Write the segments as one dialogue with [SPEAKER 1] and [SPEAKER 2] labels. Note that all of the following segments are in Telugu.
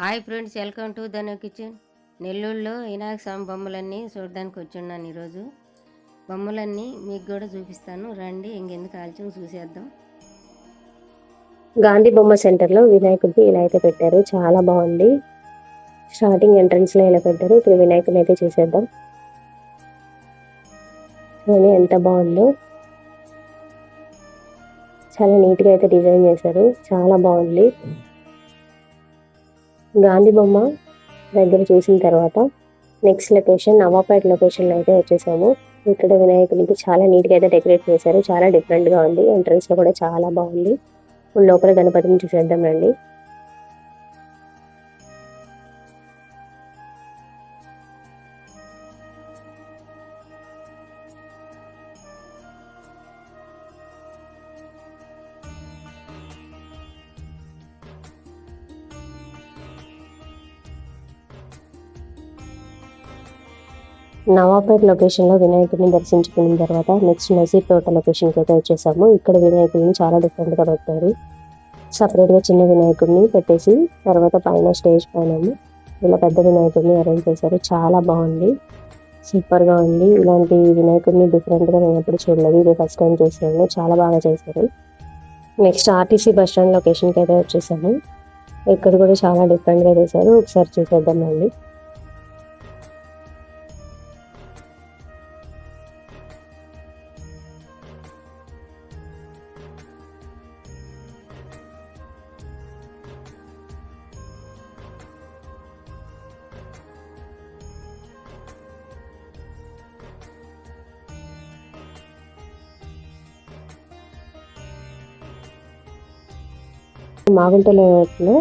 [SPEAKER 1] Hi friends, welcome to Dhanu kitchen. నెల్లూరులో వినాయక స్వామి బొమ్మలన్నీ చూడడానికి వచ్చున్నాను. ఈరోజు బొమ్మలన్నీ మీకు కూడా చూపిస్తాను, రండి. ఇంకెందుకు ఆలస్యం, చూసేద్దాం.
[SPEAKER 2] గాంధీ బొమ్మ సెంటర్లో వినాయకుడికి ఇలా అయితే పెట్టారు, చాలా బాగుంది. స్టార్టింగ్ ఎంట్రన్స్ లో ఇలా పెట్టారు. ఇప్పుడు వినాయకుడిని అయితే చూసేద్దాం. చూడండి ఎంత బాగుందో, చాలా నీట్ గా అయితే డిజైన్ చేశారు, చాలా బాగుంది. గాంధీ బొమ్మ దగ్గర చూసిన తర్వాత నెక్స్ట్ లొకేషన్ నవాపేట లొకేషన్ లో అయితే వచ్చేసాము. ఇక్కడ వినాయకుడికి చాలా నీట్ గా అయితే డెకరేట్ చేశారు, చాలా డిఫరెంట్ గా ఉంది. ఎంట్రన్స్ లో కూడా చాలా బాగుంది. ఇప్పుడు లోపల గణపతిని చూసేద్దాం రండి. నవాపేట లొకేషన్ లో వినాయకుడిని దర్శించుకున్న తర్వాత నెక్స్ట్ నసీర్పేట లొకేషన్ కి అయితే వచ్చేసాము. ఇక్కడ వినాయకుడిని చాలా డిఫరెంట్ గా పెట్టారు. సపరేట్ గా చిన్న వినాయకుడిని పెట్టేసి తర్వాత పైన స్టేజ్ పైన ఇలా పెద్ద వినాయకుడిని అరేంజ్ చేశారు, చాలా బాగుంది. సూపర్ గా ఉంది. ఇలాంటి వినాయకుడిని డిఫరెంట్ గా నేను ఎప్పుడు చూడలేదు, ఇదే ఫస్ట్ టైం చేశాను, చాలా బాగా చేశారు. Next RTC bus stand location కి అయితే వచ్చేసాము. ఇక్కడ కూడా చాలా డిఫరెంట్ గా చేశారు, ఒకసారి చూసేద్దాం అండి. మాగుంట లేఅవుట్లో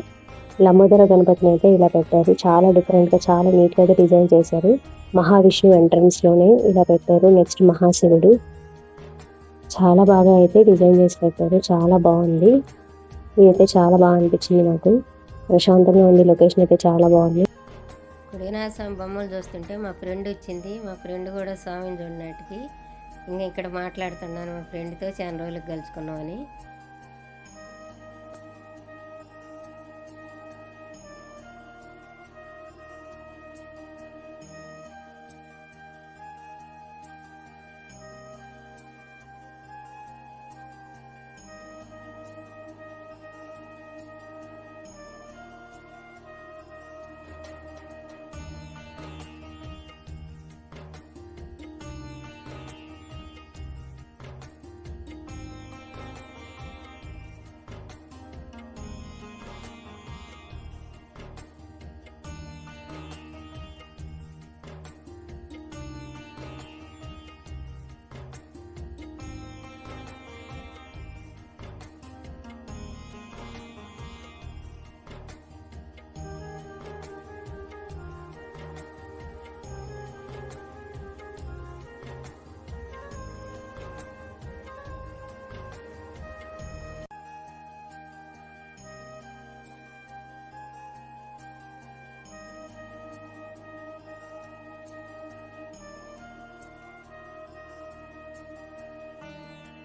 [SPEAKER 2] లంబోదర గణపతిని అయితే ఇలా పెట్టారు, చాలా డిఫరెంట్ గా చాలా నీట్ గా అయితే డిజైన్ చేశారు. మహావిష్ణువు ఎంట్రన్స్ లోనే ఇలా పెట్టారు. నెక్స్ట్ మహాశివుడు, చాలా బాగా అయితే డిజైన్ చేసి పెట్టారు, చాలా బాగుంది. ఇదైతే చాలా బాగా అనిపించింది నాకు. ప్రశాంతంగా ఉంది, లొకేషన్ అయితే చాలా బాగుంది.
[SPEAKER 1] ఇప్పుడు వినాయక స్వామి బొమ్మలు చూస్తుంటే మా ఫ్రెండ్ వచ్చింది. మా ఫ్రెండ్ కూడా స్వామిని చూడనాటికి ఇంకా ఇక్కడ మాట్లాడుతున్నాను మా ఫ్రెండ్తో, చాలా రోజులకు కలుసుకున్నామని.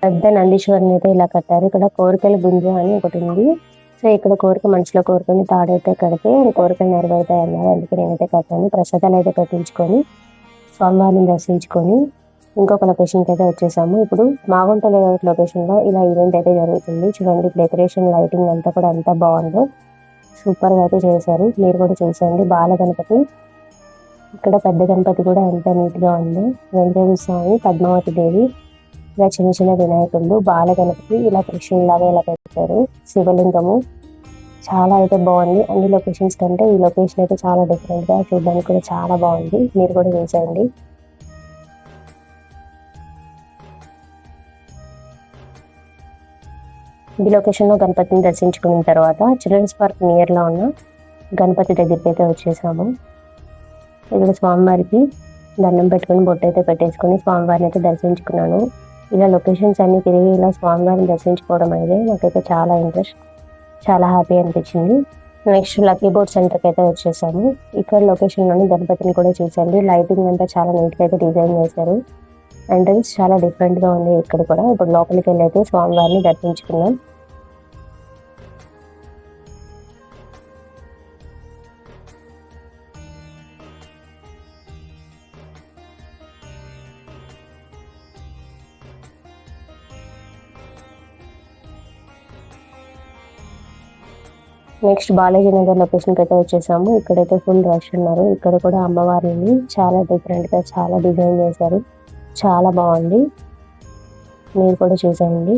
[SPEAKER 2] పెద్ద నందీశ్వరుని అయితే ఇలా కట్టారు. ఇక్కడ కోరికల గుంజ అని ఒకటి ఉంది. సో ఇక్కడ కోరిక మనసులో కోరుకొని తాడైతే కడితే కోరికలు నెరవేరుతాయి అన్నారు. అందుకే నేనైతే కట్టాను. ప్రసాదాలు అయితే పెట్టించుకొని స్వామివారిని దర్శించుకొని ఇంకొక లొకేషన్కి అయితే వచ్చేసాము. ఇప్పుడు మాగుంట లేఅవుట్ లొకేషన్ లో ఇలా ఈవెంట్ అయితే జరుగుతుంది. చూడండి డెకరేషన్, లైటింగ్ అంతా కూడా ఎంత బాగుందో, సూపర్ గా అయితే చేశారు. మీరు కూడా చూసేయండి. బాల గణపతి, ఇక్కడ పెద్ద గణపతి కూడా ఎంత నీట్ గా ఉందో. వెంకటేశ్వర స్వామి, పద్మావతి దేవి, ఇలా చిన్న చిన్న వినాయకులు, బాల గణపతి ఇలా కృష్ణులాగా ఇలా పెట్టారు. శివలింగము చాలా అయితే బాగుంది. అన్ని లొకేషన్స్ కంటే ఈ లొకేషన్ అయితే చాలా డిఫరెంట్ గా, చూడడానికి కూడా చాలా బాగుంది. మీరు కూడా చూసేయండి. ఈ లొకేషన్ లో గణపతిని దర్శించుకున్న తర్వాత చిల్డ్రన్స్ పార్క్ నియర్ లో ఉన్న గణపతి దగ్గరికి అయితే వచ్చేసాము. ఇక్కడ స్వామివారికి దండం పెట్టుకుని బొట్టు అయితే పెట్టేసుకుని స్వామివారిని అయితే దర్శించుకున్నాను. ఇలా లొకేషన్స్ అన్ని తిరిగి ఇలా స్వామివారిని దర్శించుకోవడం అనేది నాకైతే చాలా ఇంట్రెస్ట్, చాలా హ్యాపీ అనిపించింది. నెక్స్ట్ లక్కీ బోర్డ్ సెంటర్కి అయితే వచ్చేసాము. ఇక్కడ లొకేషన్లోని గణపతిని కూడా చూసండి. లైటింగ్ అంతా చాలా నీట్గా అయితే డిజైన్ చేశారు. ఎంట్రన్స్ చాలా డిఫరెంట్గా ఉంది ఇక్కడ కూడా. ఇప్పుడు లోపలికి వెళ్ళి అయితే స్వామివారిని దర్శించుకున్నాం. నెక్స్ట్ బాలాజీ నగర్ లొకేషన్కి అయితే వచ్చేసాము. ఇక్కడైతే ఫుల్ రష్ ఉన్నారు. ఇక్కడ కూడా అమ్మవారిని చాలా డిఫరెంట్ గా చాలా డిజైన్ చేశారు. చాలా బాగుంది. మీరు కూడా చూసేయండి.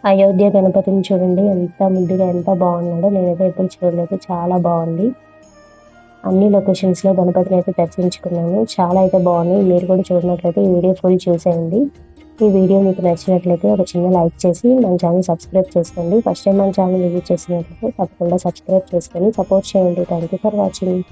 [SPEAKER 2] అయోధ్య గణపతిని చూడండి ఎంత ముద్దుగా ఎంత బాగున్నాడో. నేనైతే ఎప్పుడు చూడలేదు. చాలా బాగుంది. అన్ని లొకేషన్స్ లో గణపతిని అయితే దర్శించుకున్నాను. చాలా అయితే బాగున్నాయి. మీరు కూడా చూడనట్లయితే ఈ వీడియో ఫుల్ చూసేయండి. ఈ వీడియో మీకు నచ్చినట్లయితే ఒక చిన్న లైక్ చేసి మన ఛానల్ సబ్స్క్రైబ్ చేసుకోండి. ఫస్ట్ టైం మన ఛానల్ విజిట్ చేసినట్లయితే తప్పకుండా సబ్స్క్రైబ్ చేసుకొని సపోర్ట్ చేయండి. Thank you for watching.